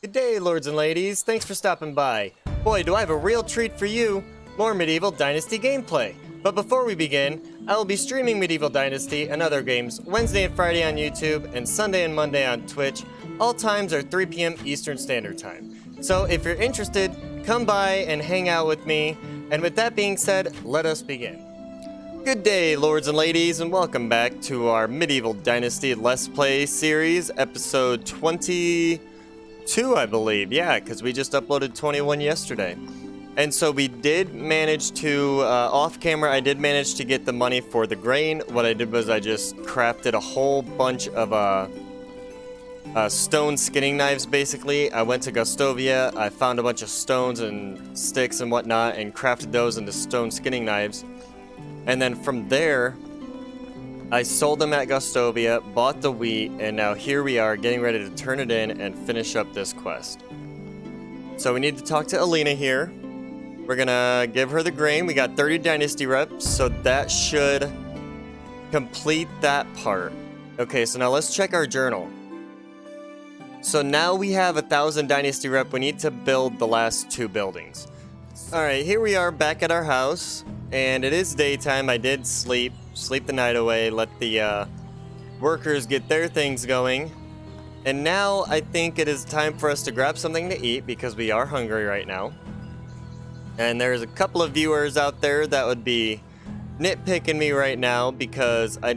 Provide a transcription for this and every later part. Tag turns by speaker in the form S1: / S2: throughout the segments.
S1: Good day, lords and ladies. Thanks for stopping by. Boy, do I have a real treat for you. More Medieval Dynasty gameplay. But before we begin, I will be streaming Medieval Dynasty and other games Wednesday and Friday on YouTube and Sunday and Monday on Twitch. All times are 3 p.m. Eastern Standard Time. So if you're interested, come by and hang out with me. And with that being said, let us begin. Good day, lords and ladies, and welcome back to our Medieval Dynasty Let's Play series, episode 22, I believe. Yeah, because we just uploaded 21 yesterday. And so we did manage to, off camera, I did manage to get the money for the grain. What I did was I just crafted a whole bunch of stone skinning knives, basically. I went to Gustovia, I found a bunch of stones and sticks and whatnot, and crafted those into stone skinning knives. And then from there, I sold them at Gustovia, bought the wheat, and now here we are getting ready to turn it in and finish up this quest. So we need to talk to Alina here. We're gonna give her the grain. We got 30 Dynasty reps, so that should complete that part. Okay, so now let's check our journal. So now we have 1,000 Dynasty rep. We need to build the last 2 buildings. Alright, here we are back at our house. And it is daytime. I did sleep the night away, let the workers get their things going. And now I think it is time for us to grab something to eat because we are hungry right now. And there's a couple of viewers out there that would be nitpicking me right now because I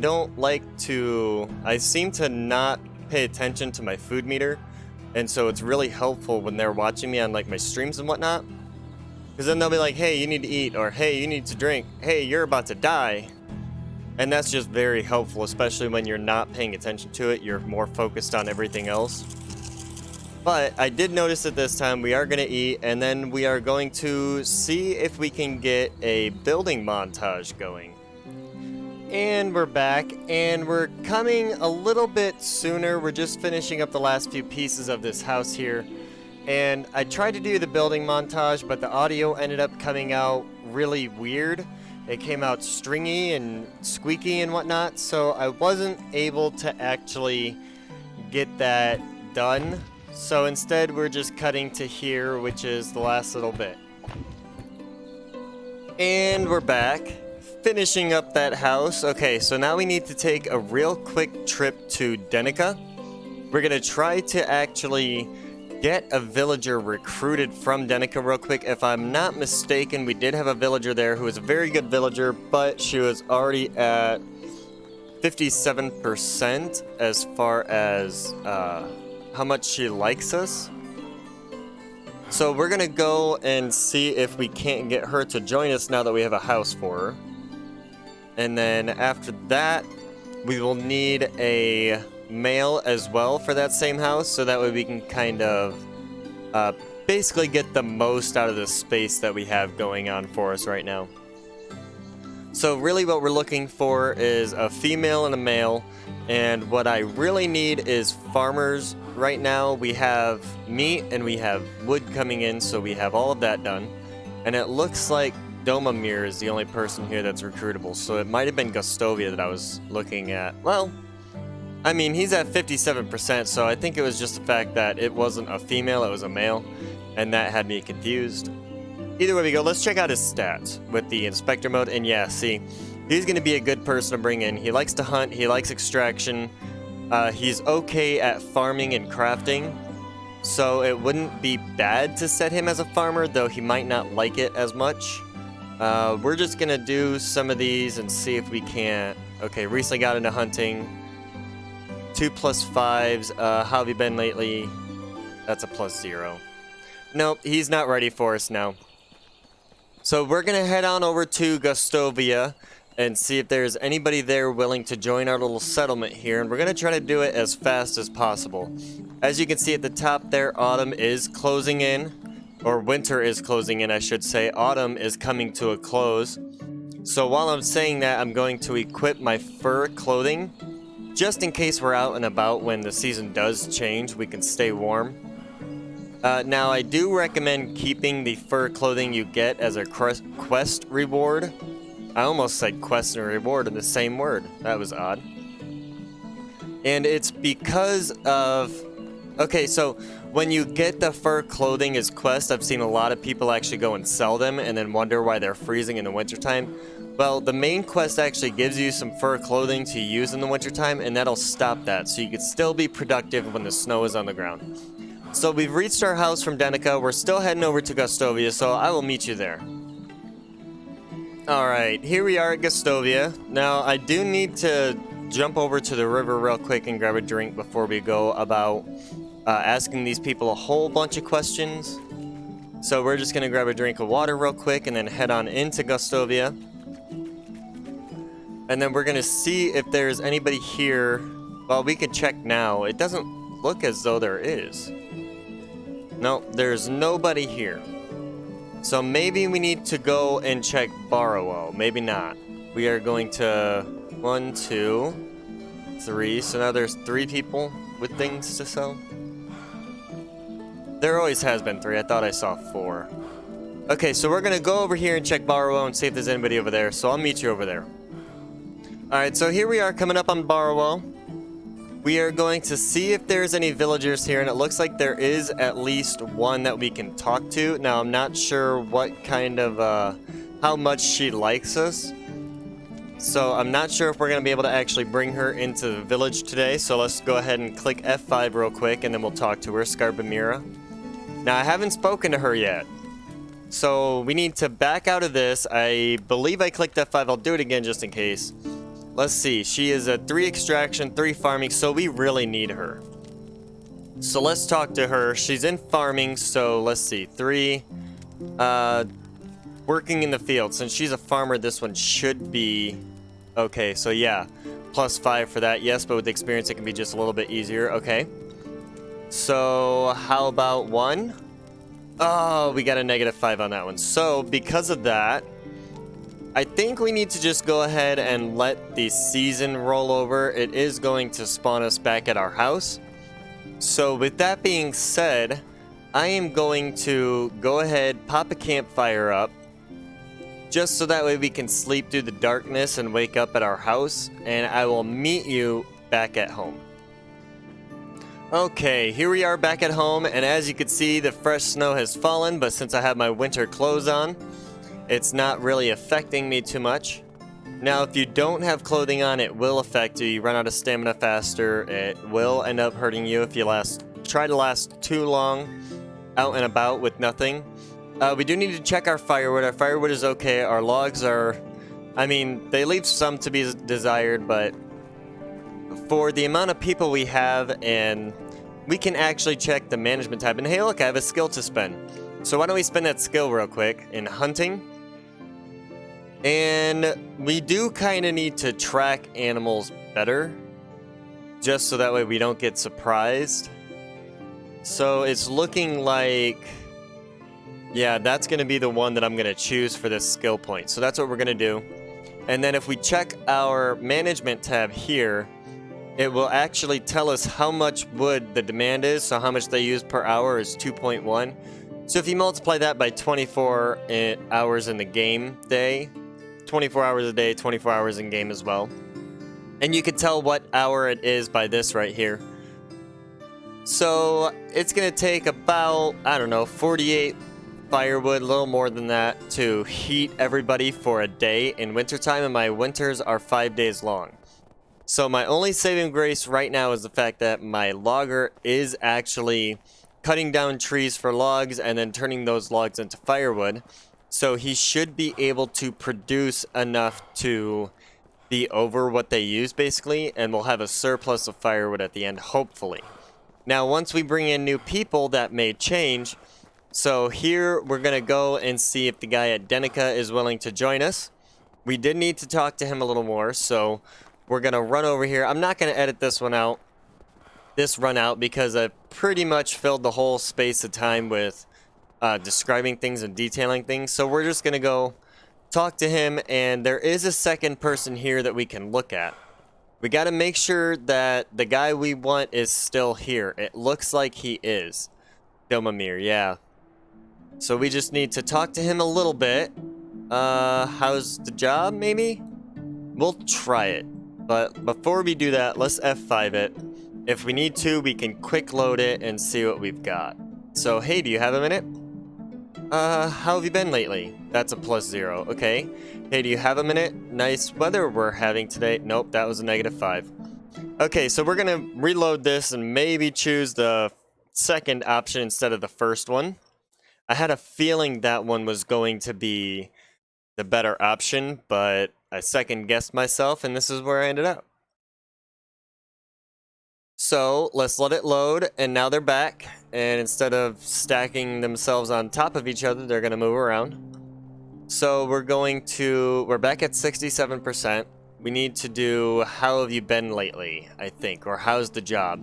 S1: seem to not pay attention to my food meter. And so it's really helpful when they're watching me on like my streams and whatnot. Because then they'll be like, hey, you need to eat, or hey, you need to drink, hey, you're about to die. And that's just very helpful, especially when you're not paying attention to it. You're more focused on everything else. But I did notice that this time we are going to eat, and then we are going to see if we can get a building montage going. And we're back, and we're coming a little bit sooner. We're just finishing up the last few pieces of this house here. And I tried to do the building montage, but the audio ended up coming out really weird. It came out stringy and squeaky and whatnot, so I wasn't able to actually get that done. So instead, we're just cutting to here, which is the last little bit. And we're back, finishing up that house. Okay, so now we need to take a real quick trip to Denica. We're gonna try to actually get a villager recruited from Denica real quick. If I'm not mistaken, we did have a villager there who was a very good villager, but she was already at 57% as far as how much she likes us. So we're gonna go and see if we can't get her to join us now that we have a house for her. And then after that, we will need a male as well for that same house, so that way we can kind of basically get the most out of the space that we have going on for us right now. So really what we're looking for is a female and a male, and what I really need is farmers. Right now we have meat and we have wood coming in, so we have all of that done, and it looks like Domamir is the only person here that's recruitable, so it might have been Gustovia that I was looking at. Well, I mean, he's at 57%, so I think it was just the fact that it wasn't a female, it was a male, and that had me confused. Either way we go, let's check out his stats with the inspector mode, and yeah, see, he's going to be a good person to bring in. He likes to hunt, he likes extraction, he's okay at farming and crafting, so it wouldn't be bad to set him as a farmer, though he might not like it as much. We're just going to do some of these and see if we can't. Okay, recently got into hunting. 2+5s, how have you been lately? That's a +0. Nope, he's not ready for us now. So we're gonna head on over to Gustovia and see if there's anybody there willing to join our little settlement here, and we're gonna try to do it as fast as possible. As you can see at the top there, autumn is closing in, or winter is closing in, I should say. Autumn is coming to a close. So while I'm saying that, I'm going to equip my fur clothing, just in case we're out and about when the season does change, we can stay warm. Now, I do recommend keeping the fur clothing you get as a quest reward. I almost said quest and reward in the same word. That was odd. And it's because of Okay, so when you get the fur clothing as quest, I've seen a lot of people actually go and sell them and then wonder why they're freezing in the wintertime. Well, the main quest actually gives you some fur clothing to use in the wintertime, and that'll stop that, so you can still be productive when the snow is on the ground. So we've reached our house from Danica. We're still heading over to Gustovia, so I will meet you there. Alright, here we are at Gustovia. Now, I do need to jump over to the river real quick and grab a drink before we go about asking these people a whole bunch of questions. So we're just going to grab a drink of water real quick and then head on into Gustovia. And then we're going to see if there's anybody here. Well, we can check now. It doesn't look as though there is. No, there's nobody here. So maybe we need to go and check Barrow. Maybe not. We are going to 1, 2, 3. So now there's 3 people with things to sell. There always has been 3. I thought I saw 4. Okay, so we're going to go over here and check Barrow and see if there's anybody over there. So I'll meet you over there. Alright, so here we are coming up on Barrow. We are going to see if there's any villagers here, and it looks like there is at least one that we can talk to. Now, I'm not sure what kind of, how much she likes us. So, I'm not sure if we're going to be able to actually bring her into the village today. So, let's go ahead and click F5 real quick, and then we'll talk to her, Scarbamira. Now, I haven't spoken to her yet. So, we need to back out of this. I believe I clicked F5. I'll do it again just in case. Let's see, she is a 3 extraction, 3 farming, so we really need her. So let's talk to her. She's in farming, so let's see, 3. Working in the field. Since she's a farmer, this one should be... Okay, so yeah, +5 for that, yes, but with experience it can be just a little bit easier, okay. So, how about 1? Oh, we got a -5 on that one. So, because of that... I think we need to just go ahead and let the season roll over. It is going to spawn us back at our house. So with that being said, I am going to go ahead, pop a campfire up, just so that way we can sleep through the darkness and wake up at our house, and I will meet you back at home. Okay, here we are back at home, and as you can see, the fresh snow has fallen, but since I have my winter clothes on, it's not really affecting me too much. Now, if you don't have clothing on, it will affect you. You run out of stamina faster. It will end up hurting you if you try to last too long out and about with nothing. We do need to check our firewood. Our firewood is okay. Our logs are... I mean, they leave some to be desired, but for the amount of people we have, and we can actually check the management tab. And hey, look, I have a skill to spend. So why don't we spend that skill real quick in hunting? And we do kind of need to track animals better, just so that way we don't get surprised. So it's looking like, yeah, that's going to be the one that I'm going to choose for this skill point. So that's what we're going to do. And then if we check our management tab here, it will actually tell us how much wood the demand is. So how much they use per hour is 2.1. So if you multiply that by 24 hours in the game day, 24 hours a day, 24 hours in game as well. And you can tell what hour it is by this right here. So it's going to take about, I don't know, 48 firewood, a little more than that, to heat everybody for a day in wintertime. And my winters are 5 days long. So my only saving grace right now is the fact that my logger is actually cutting down trees for logs and then turning those logs into firewood. So he should be able to produce enough to be over what they use, basically, and we'll have a surplus of firewood at the end, hopefully. Now, once we bring in new people, that may change. So here, we're going to go and see if the guy at Danica is willing to join us. We did need to talk to him a little more, so we're going to run over here. I'm not going to edit this one out, because I've pretty much filled the whole space of time with describing things and detailing things. So we're just going to go talk to him, and there is a second person here that we can look at. We got to make sure that the guy we want is still here. It looks like he is. Domamir, yeah. So we just need to talk to him a little bit. How's the job, maybe? We'll try it. But before we do that, let's F5 it. If we need to, we can quick load it and see what we've got. So, hey, do you have a minute? How have you been lately? That's a +0, okay. Hey, do you have a minute? Nice weather we're having today. Nope, that was a -5. Okay, so we're gonna reload this and maybe choose the second option instead of the first one. I had a feeling that one was going to be the better option, but I second guessed myself and this is where I ended up. So let's let it load, and now they're back, and instead of stacking themselves on top of each other, they're gonna move around. So we're back at 67%. We need to do how have you been lately, I think, or how's the job.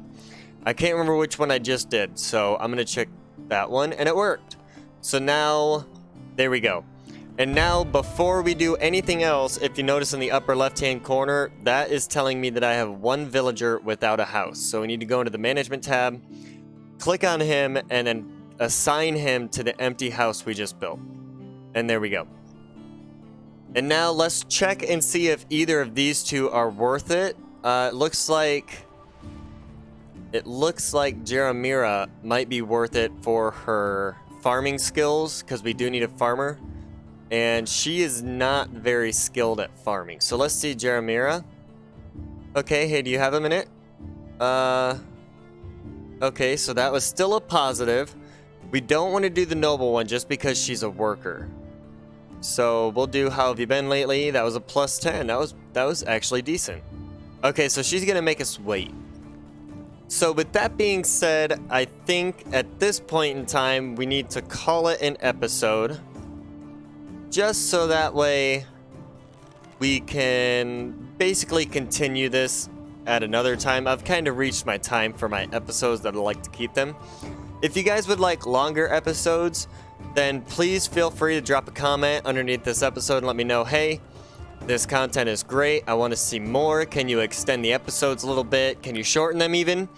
S1: I can't remember which one I just did, so I'm gonna check that one, and it worked. So now, there we go. And now, before we do anything else, if you notice in the upper left-hand corner, that is telling me that I have one villager without a house. So we need to go into the Management tab, click on him, and then assign him to the empty house we just built. And there we go. And now, let's check and see if either of these two are worth it. It looks like Jeremira might be worth it for her farming skills, because we do need a farmer. And she is not very skilled at farming. So let's see Jeremira. Okay, hey, do you have a minute? Okay, so that was still a positive. We don't want to do the noble one just because she's a worker. So we'll do how have you been lately? That was a +10. That was actually decent. Okay, so she's gonna make us wait. So with that being said, I think at this point in time we need to call it an episode. Just so that way we can basically continue this at another time. I've kind of reached my time for my episodes that I like to keep them. If you guys would like longer episodes, then please feel free to drop a comment underneath this episode and let me know, hey, this content is great. I want to see more. Can you extend the episodes a little bit? Can you shorten them even?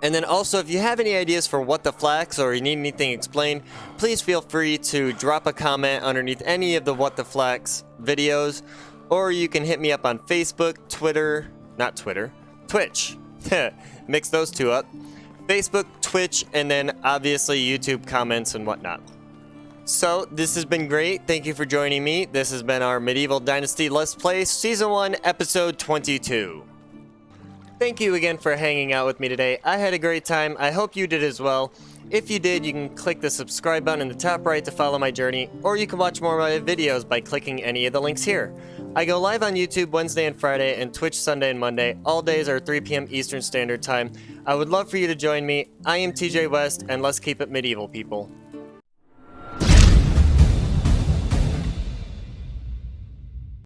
S1: And then also, if you have any ideas for What the Flax or you need anything explained, please feel free to drop a comment underneath any of the What the Flax videos, or you can hit me up on Facebook, Twitch. Mix those two up. Facebook, Twitch, and then obviously YouTube comments and whatnot. So, this has been great. Thank you for joining me. This has been our Medieval Dynasty Let's Play Season 1, Episode 22. Thank you again for hanging out with me today. I had a great time. I hope you did as well. If you did, you can click the subscribe button in the top right to follow my journey, or you can watch more of my videos by clicking any of the links here. I go live on YouTube Wednesday and Friday, and Twitch Sunday and Monday. All days are 3 p.m. Eastern Standard Time. I would love for you to join me. I am TJ West, and let's keep it medieval, people.